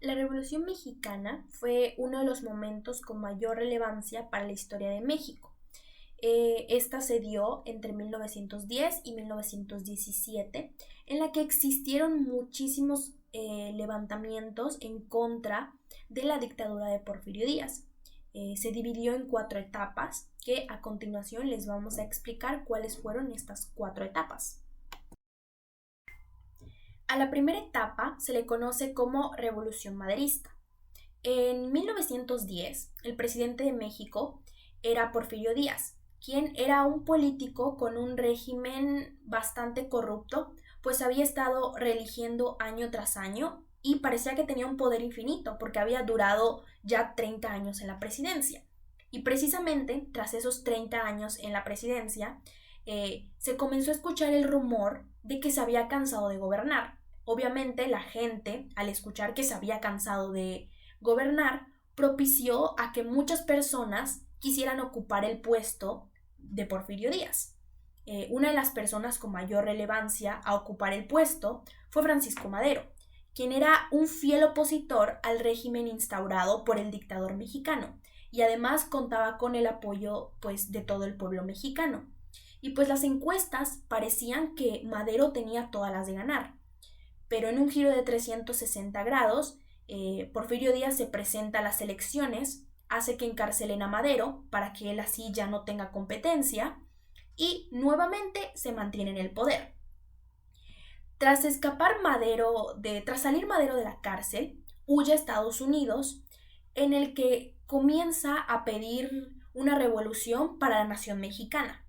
La Revolución Mexicana fue uno de los momentos con mayor relevancia para la historia de México. Esta se dio entre 1910 y 1917, en la que existieron muchísimos levantamientos en contra de la dictadura de Porfirio Díaz. Se dividió en 4 etapas, que a continuación les vamos a explicar cuáles fueron estas 4 etapas. A la primera etapa se le conoce como Revolución Maderista. En 1910, el presidente de México era Porfirio Díaz, quien era un político con un régimen bastante corrupto, pues había estado reeligiendo año tras año y parecía que tenía un poder infinito porque había durado ya 30 años en la presidencia. Y precisamente tras esos 30 años en la presidencia, se comenzó a escuchar el rumor de que se había cansado de gobernar. Obviamente la gente, al escuchar que se había cansado de gobernar, propició a que muchas personas quisieran ocupar el puesto de Porfirio Díaz. Una de las personas con mayor relevancia a ocupar el puesto fue Francisco Madero, quien era un fiel opositor al régimen instaurado por el dictador mexicano y además contaba con el apoyo pues de todo el pueblo mexicano. Y pues las encuestas parecían que Madero tenía todas las de ganar, pero en un giro de 360 grados, Porfirio Díaz se presenta a las elecciones, hace que encarcelen a Madero para que él así ya no tenga competencia y nuevamente se mantiene en el poder. Tras salir Madero de la cárcel, huye a Estados Unidos, en el que comienza a pedir una revolución para la nación mexicana.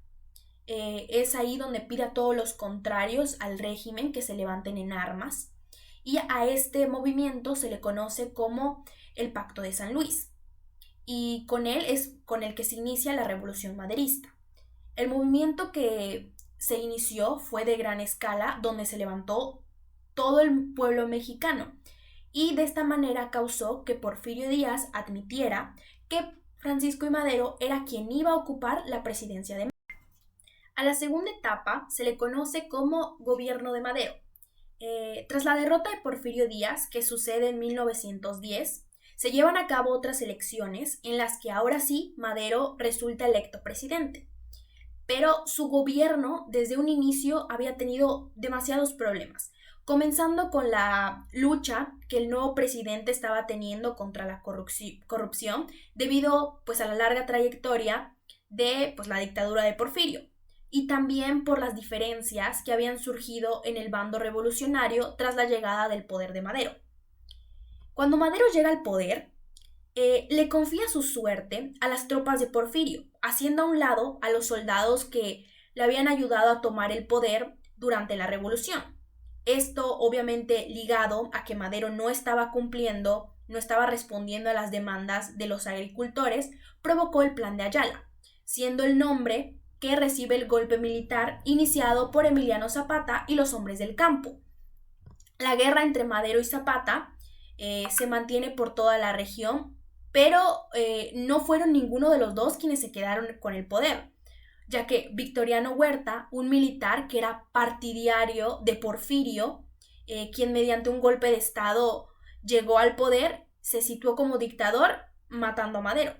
Es ahí donde pide a todos los contrarios al régimen que se levanten en armas, y a este movimiento se le conoce como el Pacto de San Luis, y con él es con el que se inicia la Revolución Maderista. El movimiento que se inició fue de gran escala, donde se levantó todo el pueblo mexicano, y de esta manera causó que Porfirio Díaz admitiera que Francisco I. Madero era quien iba a ocupar la presidencia de México. A la segunda etapa se le conoce como Gobierno de Madero. Tras la derrota de Porfirio Díaz, que sucede en 1910, se llevan a cabo otras elecciones en las que ahora sí Madero resulta electo presidente. Pero su gobierno desde un inicio había tenido demasiados problemas, comenzando con la lucha que el nuevo presidente estaba teniendo contra la corrupción debido pues a la larga trayectoria de pues la dictadura de Porfirio, y también por las diferencias que habían surgido en el bando revolucionario tras la llegada del poder de Madero. Cuando Madero llega al poder, le confía su suerte a las tropas de Porfirio, haciendo a un lado a los soldados que le habían ayudado a tomar el poder durante la revolución. Esto obviamente ligado a que Madero no estaba cumpliendo, no estaba respondiendo a las demandas de los agricultores, provocó el Plan de Ayala, siendo el nombre que recibe el golpe militar iniciado por Emiliano Zapata y los hombres del campo. La guerra entre Madero y Zapata se mantiene por toda la región, pero no fueron ninguno de los dos quienes se quedaron con el poder, ya que Victoriano Huerta, un militar que era partidario de Porfirio, quien mediante un golpe de estado llegó al poder, se situó como dictador, matando a Madero.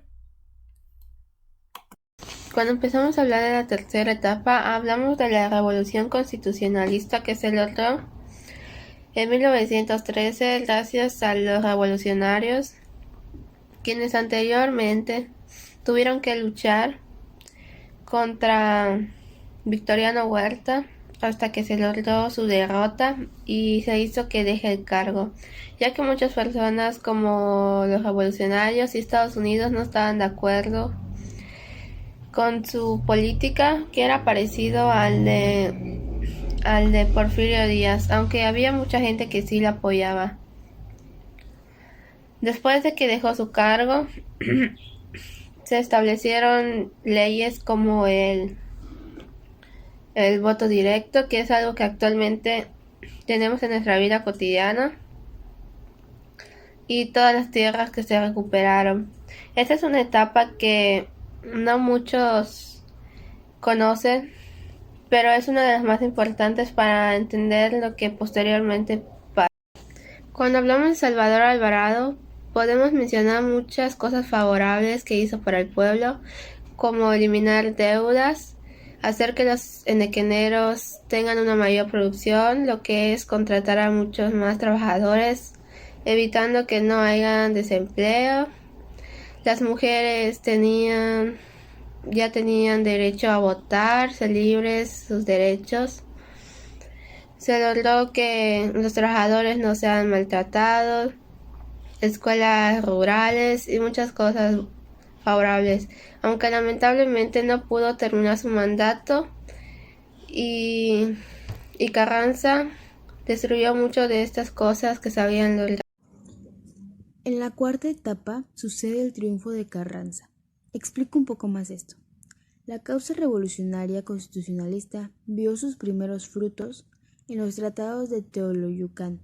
Cuando empezamos a hablar de la tercera etapa, hablamos de la revolución constitucionalista que se logró en 1913 gracias a los revolucionarios, quienes anteriormente tuvieron que luchar contra Victoriano Huerta hasta que se logró su derrota y se hizo que deje el cargo, ya que muchas personas como los revolucionarios y Estados Unidos no estaban de acuerdo con su política, que era parecido al de Porfirio Díaz, aunque había mucha gente que sí la apoyaba. Después de que dejó su cargo, se establecieron leyes como el voto directo, que es algo que actualmente tenemos en nuestra vida cotidiana, y todas las tierras que se recuperaron. Esta es una etapa que no muchos conocen, pero es una de las más importantes para entender lo que posteriormente pasó. Cuando hablamos de Salvador Alvarado, podemos mencionar muchas cosas favorables que hizo para el pueblo, como eliminar deudas, hacer que los enequeneros tengan una mayor producción, lo que es contratar a muchos más trabajadores, evitando que no haya desempleo. Las mujeres ya tenían derecho a votar, ser libres sus derechos. Se logró que los trabajadores no sean maltratados, escuelas rurales y muchas cosas favorables, aunque lamentablemente no pudo terminar su mandato y Carranza destruyó mucho de estas cosas que se habían logrado. En la cuarta etapa sucede el triunfo de Carranza. Explico un poco más esto. La causa revolucionaria constitucionalista vio sus primeros frutos en los tratados de Teoloyucan.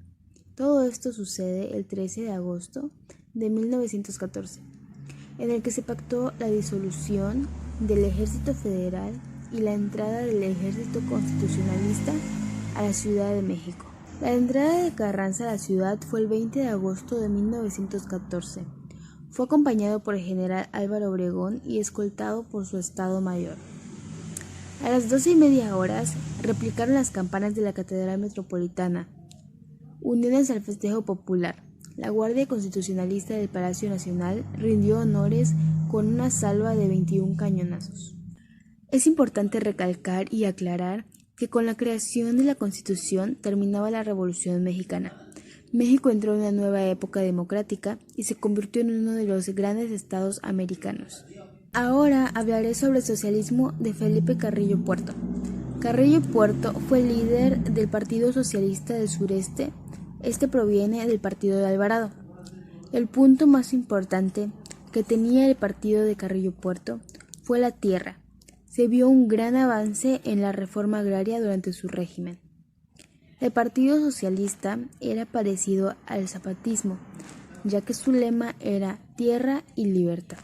Todo esto sucede el 13 de agosto de 1914, en el que se pactó la disolución del Ejército Federal y la entrada del Ejército Constitucionalista a la Ciudad de México. La entrada de Carranza a la ciudad fue el 20 de agosto de 1914. Fue acompañado por el general Álvaro Obregón y escoltado por su Estado Mayor. A las 12:30 replicaron las campanas de la Catedral Metropolitana, unidas al festejo popular. La Guardia Constitucionalista del Palacio Nacional rindió honores con una salva de 21 cañonazos. Es importante recalcar y aclarar que con la creación de la Constitución terminaba la Revolución Mexicana. México entró en una nueva época democrática y se convirtió en uno de los grandes estados americanos. Ahora hablaré sobre el socialismo de Felipe Carrillo Puerto. Carrillo Puerto fue líder del Partido Socialista del Sureste. Este proviene del partido de Alvarado. El punto más importante que tenía el partido de Carrillo Puerto fue la tierra. Se vio un gran avance en la reforma agraria durante su régimen. El Partido Socialista era parecido al zapatismo, ya que su lema era tierra y libertad.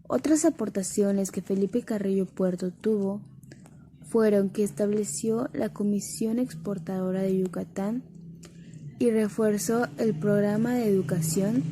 Otras aportaciones que Felipe Carrillo Puerto tuvo fueron que estableció la Comisión Exportadora de Yucatán y refuerzó el programa de educación